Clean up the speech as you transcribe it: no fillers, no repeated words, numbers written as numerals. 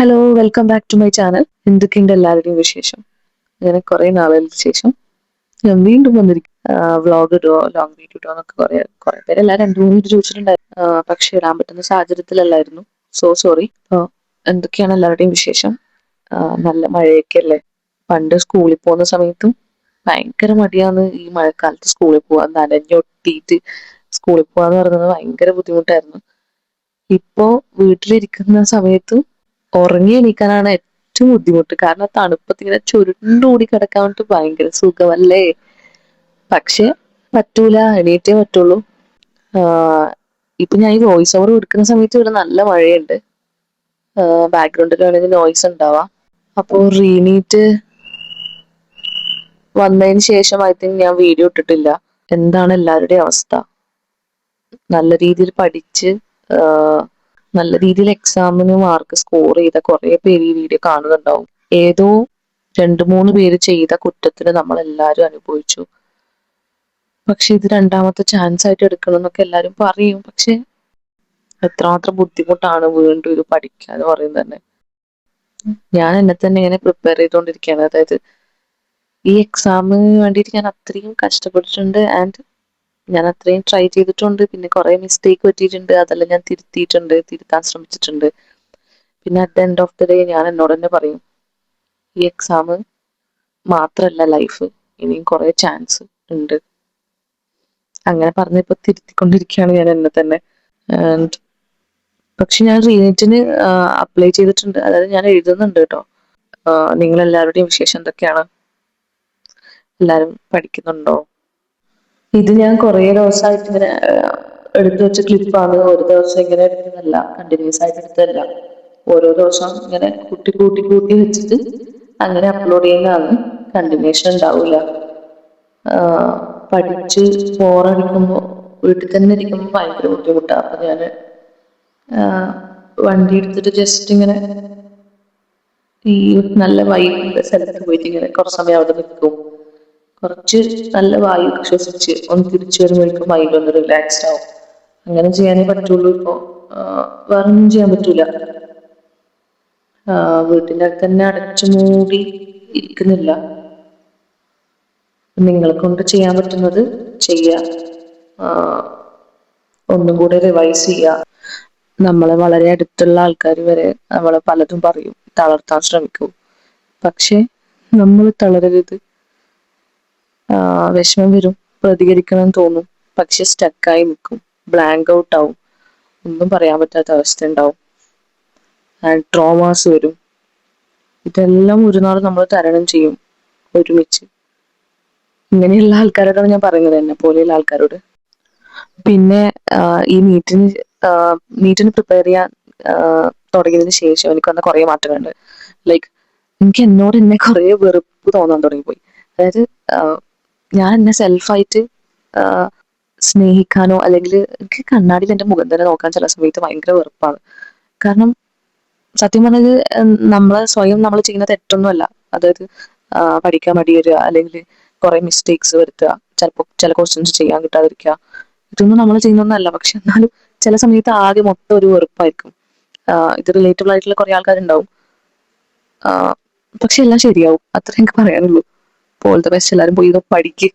Hello, welcome back to my channel. എന്തൊക്കെയുണ്ട് എല്ലാവരുടെയും വിശേഷം? അങ്ങനെ കുറെ നാളുകൾക്ക് ശേഷം ഞാൻ വീണ്ടും വന്നിരിക്കും. വ്ളോഗ് ഇടുവോ, ലോങ് വീഡിയോ ഇടുവോ എന്നൊക്കെ കുറെ പേര് എല്ലാം രണ്ടു മൂന്ന് വീഡിയോ ചോദിച്ചിട്ടുണ്ടായിരുന്നു. പക്ഷെ ഇടാൻ പറ്റുന്ന സാഹചര്യത്തിലല്ലായിരുന്നു. So sorry. എന്തൊക്കെയാണ് എല്ലാവരുടെയും വിശേഷം? നല്ല മഴയൊക്കെ അല്ലേ? പണ്ട് സ്കൂളിൽ പോകുന്ന സമയത്തും ഭയങ്കര മടിയാണ് ഈ മഴക്കാലത്ത് സ്കൂളിൽ പോവാൻ. നനഞ്ഞൊട്ടിയിട്ട് സ്കൂളിൽ പോവാന്ന് പറയുന്നത് ഭയങ്കര ബുദ്ധിമുട്ടായിരുന്നു. ഇപ്പോ വീട്ടിലിരിക്കുന്ന സമയത്ത് ഉറങ്ങി എണീക്കാനാണ് ഏറ്റവും ബുദ്ധിമുട്ട്. കാരണം തണുപ്പത്ത് ഇങ്ങനെ ചുരുണ്ടുകൂടി കിടക്കാൻ വേണ്ടിട്ട് ഭയങ്കര സുഖമല്ലേ. പക്ഷെ പറ്റൂല, എണീറ്റേ പറ്റുള്ളൂ. ഇപ്പൊ ഞാൻ ഈ വോയിസ് ഓവർ കൊടുക്കുന്ന സമയത്ത് ഇവിടെ നല്ല മഴയുണ്ട്. ബാക്ക്ഗ്രൗണ്ടിലാണെങ്കിൽ നോയ്സ് ഉണ്ടാവാം. അപ്പോ റീനീറ്റ് വന്നതിന് ശേഷം ഐ തിങ്ക് ഞാൻ വീഡിയോ ഇട്ടിട്ടില്ല. എന്താണ് എല്ലാവരുടെയും അവസ്ഥ? നല്ല രീതിയിൽ പഠിച്ച് നല്ല രീതിയിൽ എക്സാമിന് മാർക്ക് സ്കോർ ചെയ്ത കുറെ പേര് ഈ വീഡിയോ കാണുന്നുണ്ടാവും. ഏതോ രണ്ടു മൂന്ന് പേര് ചെയ്ത കുറ്റത്തിന് നമ്മൾ എല്ലാവരും അനുഭവിച്ചു. പക്ഷെ ഇത് രണ്ടാമത്തെ ചാൻസ് ആയിട്ട് എടുക്കണം എന്നൊക്കെ എല്ലാരും പറയും. പക്ഷെ എത്രമാത്രം ബുദ്ധിമുട്ടാണ് വീണ്ടും ഇത് പഠിക്കുക എന്ന് പറയുന്നത് തന്നെ. ഞാൻ എന്നെ തന്നെ ഇങ്ങനെ പ്രിപ്പയർ ചെയ്തുകൊണ്ടിരിക്കുകയാണ്. അതായത് ഈ എക്സാമിന് വേണ്ടിയിട്ട് ഞാൻ അത്രയും കഷ്ടപ്പെട്ടിട്ടുണ്ട് ആൻഡ് ഞാൻ അത്രയും ട്രൈ ചെയ്തിട്ടുണ്ട്. പിന്നെ കുറെ മിസ്റ്റേക്ക് പറ്റിയിട്ടുണ്ട്, അതെല്ലാം ഞാൻ തിരുത്തിയിട്ടുണ്ട്, തിരുത്താൻ ശ്രമിച്ചിട്ടുണ്ട്. പിന്നെ at the end of the day ഞാൻ എന്നോട് തന്നെ പറയും, ഈ എക്സാം മാത്രല്ല ലൈഫ്, ഇനിയും കുറെ ചാൻസ് ഉണ്ട്. അങ്ങനെ പറഞ്ഞിപ്പോ തിരുത്തിക്കൊണ്ടിരിക്കുകയാണ് ഞാൻ എന്നെ തന്നെ. ആൻഡ് പക്ഷെ ഞാൻ റീനീറ്റിന് അപ്ലൈ ചെയ്തിട്ടുണ്ട്. അതായത് ഞാൻ എഴുതുന്നുണ്ട് കേട്ടോ. നിങ്ങൾ എല്ലാവരുടെയും വിശേഷം എന്തൊക്കെയാണ്? എല്ലാരും പഠിക്കുന്നുണ്ടോ? ഇത് ഞാൻ കുറെ ദിവസമായിട്ട് ഇങ്ങനെ എടുത്തു വെച്ച ക്ലിപ്പാണ്. ഒരു ദിവസം ഇങ്ങനെ എടുത്തതല്ല, കണ്ടിന്യൂസ് ആയിട്ട് എടുത്തതല്ല. ഓരോ ദിവസം ഇങ്ങനെ കൂട്ടി കൂട്ടി കൂട്ടി വെച്ചിട്ട് അങ്ങനെ അപ്ലോഡ് ചെയ്യുന്നതാണ്. കണ്ടിന്യൂഷൻ ഉണ്ടാവില്ല. പഠിച്ച് ബോറടിക്കുമ്പോൾ വീട്ടിൽ തന്നെ ഇരിക്കുമ്പോൾ ഭയങ്കര ബുദ്ധിമുട്ടാണ്. അപ്പൊ ഞാന് വണ്ടി എടുത്തിട്ട് ജസ്റ്റ് ഇങ്ങനെ ഈ നല്ല വൈബുള്ള സ്ഥലത്ത് പോയിട്ട് ഇങ്ങനെ കുറച്ച് സമയം അവിടെ നിൽക്കും. കുറച്ച് നല്ല വായു ശ്വസിച്ച് ഒന്ന് തിരിച്ചു വരുമ്പോഴേക്കും മൈൻഡ് ഒന്ന് റിലാക്സ്ഡ് ആവും. അങ്ങനെ ചെയ്യാനേ പറ്റുള്ളൂ. ഇപ്പോ വേറൊന്നും ചെയ്യാൻ പറ്റൂല. വീട്ടിൻ്റെ അകത്ത് തന്നെ അടച്ചു മൂടി ഇരിക്കുന്നില്ല. നിങ്ങളെ കൊണ്ട് ചെയ്യാൻ പറ്റുന്നത് ചെയ്യുക. ഒന്നും കൂടെ റിവൈസ് ചെയ്യുക. നമ്മളെ വളരെ അടുത്തുള്ള ആൾക്കാർ വരെ നമ്മളെ പലതും പറയും, തളർത്താൻ ശ്രമിക്കും. പക്ഷെ നമ്മൾ തളരരുത്. വിഷമം വരും, പ്രതികരിക്കണം തോന്നും, പക്ഷെ സ്റ്റക്കായി നിൽക്കും, ബ്ലാങ്ക് ഔട്ട് ആവും, ഒന്നും പറയാൻ പറ്റാത്ത അവസ്ഥ ഉണ്ടാവും, ട്രോമാസ് വരും. ഇതെല്ലാം ഒരു നാൾ നമ്മൾ തരണം ചെയ്യും ഒരുമിച്ച്. ഇങ്ങനെയുള്ള ആൾക്കാരോടാണ് ഞാൻ പറയുന്നത്, എന്നെ പോലെയുള്ള ആൾക്കാരോട്. പിന്നെ ഈ നീറ്റിന് പ്രിപ്പയർ ചെയ്യാൻ തുടങ്ങിയതിന് ശേഷം എനിക്ക് വന്ന കുറെ മാറ്റങ്ങളുണ്ട്. ലൈക്ക് എനിക്ക് എന്നോട് എന്നെ കുറെ വെറുപ്പ് തോന്നാൻ തുടങ്ങിപ്പോയി. അതായത് ഞാൻ എന്നെ സെൽഫായിട്ട് സ്നേഹിക്കാനോ അല്ലെങ്കിൽ എനിക്ക് കണ്ണാടിയിൽ എൻ്റെ മുഖം തന്നെ നോക്കാൻ ചില സമയത്ത് ഭയങ്കര വെറുപ്പാണ്. കാരണം സത്യം പറഞ്ഞത് നമ്മളെ സ്വയം നമ്മൾ ചെയ്യുന്ന തെറ്റൊന്നുമല്ല. അതായത് പഠിക്കാൻ മടി വരിക, അല്ലെങ്കിൽ കുറെ മിസ്റ്റേക്സ് വരുത്തുക, ചിലപ്പോൾ ചില ക്വസ്റ്റ്യൻസ് ചെയ്യാൻ കിട്ടാതിരിക്കുക, ഇതൊന്നും നമ്മൾ ചെയ്യുന്നൊന്നല്ല. പക്ഷെ എന്നാലും ചില സമയത്ത് ആദ്യം മൊത്തം ഒരു വെറുപ്പായിരിക്കും. ഇത് റിലേറ്റബിൾ ആയിട്ടുള്ള കുറെ ആൾക്കാരുണ്ടാവും. പക്ഷെ എല്ലാം ശരിയാവും, അത്ര എനിക്ക് പറയാനുള്ളൂ. ഇപ്പോൾ ദ ബെസ്റ്റ്, എല്ലാവരും പോയി പഠിക്ക്.